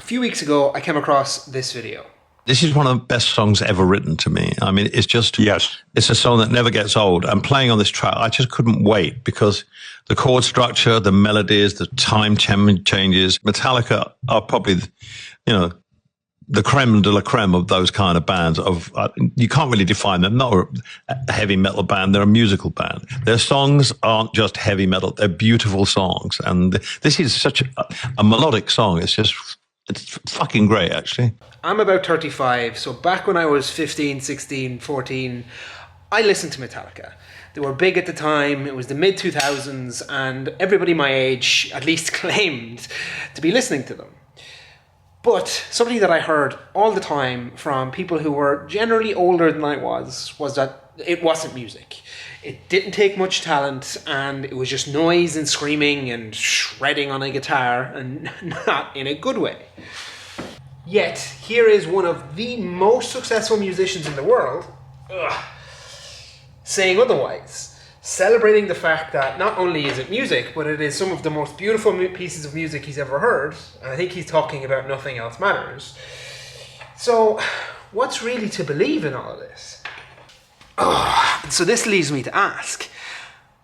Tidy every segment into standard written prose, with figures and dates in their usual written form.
few weeks ago, I came across this video. This is one of the best songs ever written to me. I mean, it's just, yes, it's a song that never gets old. And playing on this track, I just couldn't wait because the chord structure, the melodies, the time changes. Metallica are probably, the creme de la creme of those kind of bands. You can't really define them. Not a heavy metal band, they're a musical band. Their songs aren't just heavy metal, they're beautiful songs. And this is such a melodic song. It's fucking great, actually. I'm about 35, so back when I was 15, 16, 14, I listened to Metallica. They were big at the time, it was the mid-2000s, and everybody my age at least claimed to be listening to them. But something that I heard all the time from people who were generally older than I was that it wasn't music. It didn't take much talent, and it was just noise and screaming and shredding on a guitar, and not in a good way. Yet, here is one of the most successful musicians in the world saying otherwise, celebrating the fact that not only is it music, but it is some of the most beautiful pieces of music he's ever heard, and I think he's talking about Nothing Else Matters. So, what's really to believe in all of this? So this leads me to ask,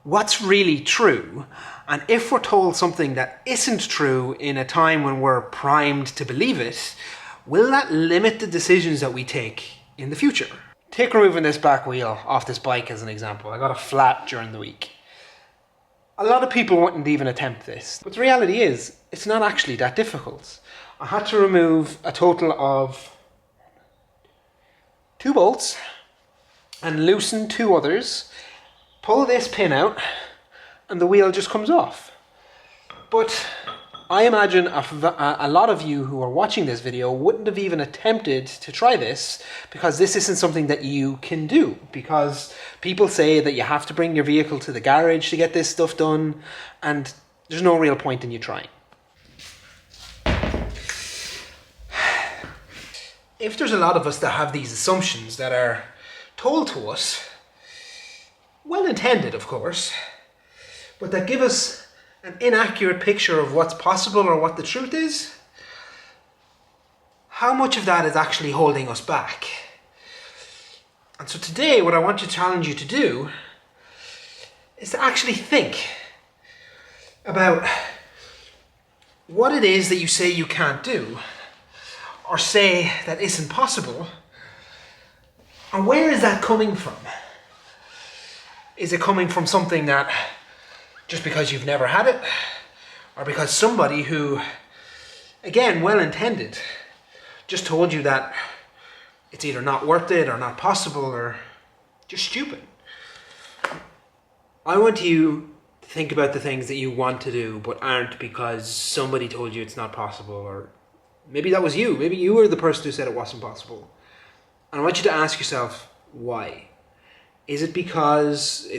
what's really true? And if we're told something that isn't true in a time when we're primed to believe it, will that limit the decisions that we take in the future? Take removing this back wheel off this bike as an example. I got a flat during the week. A lot of people wouldn't even attempt this, but the reality is, it's not actually that difficult. I had to remove a total of 2 bolts and loosen 2 others, pull this pin out, and the wheel just comes off. But I imagine a lot of you who are watching this video wouldn't have even attempted to try this because this isn't something that you can do, because people say that you have to bring your vehicle to the garage to get this stuff done, and there's no real point in you trying. If there's a lot of us that have these assumptions that are told to us, well intended of course, but that give us an inaccurate picture of what's possible or what the truth is, how much of that is actually holding us back? And so today what I want to challenge you to do is to actually think about what it is that you say you can't do or say that isn't possible, and where is that coming from? Is it coming from something that just because you've never had it, or because somebody who, again, well-intended, just told you that it's either not worth it or not possible or just stupid? I want you to think about the things that you want to do but aren't because somebody told you it's not possible, or maybe that was you. Maybe you were the person who said it wasn't possible. And I want you to ask yourself, why? Is it because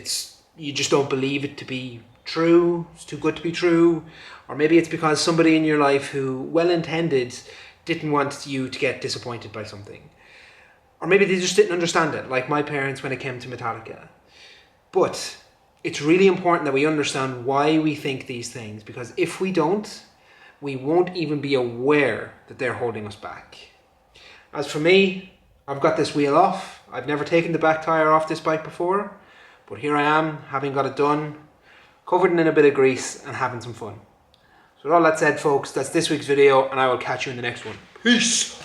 you just don't believe it to be true, it's too good to be true? Or maybe it's because somebody in your life who, well-intended, didn't want you to get disappointed by something. Or maybe they just didn't understand it, like my parents when it came to Metallica. But it's really important that we understand why we think these things, because if we don't, we won't even be aware that they're holding us back. As for me, I've got this wheel off. I've never taken the back tyre off this bike before, but here I am, having got it done, covered in a bit of grease and having some fun. So with all that said, folks, that's this week's video, and I will catch you in the next one. Peace!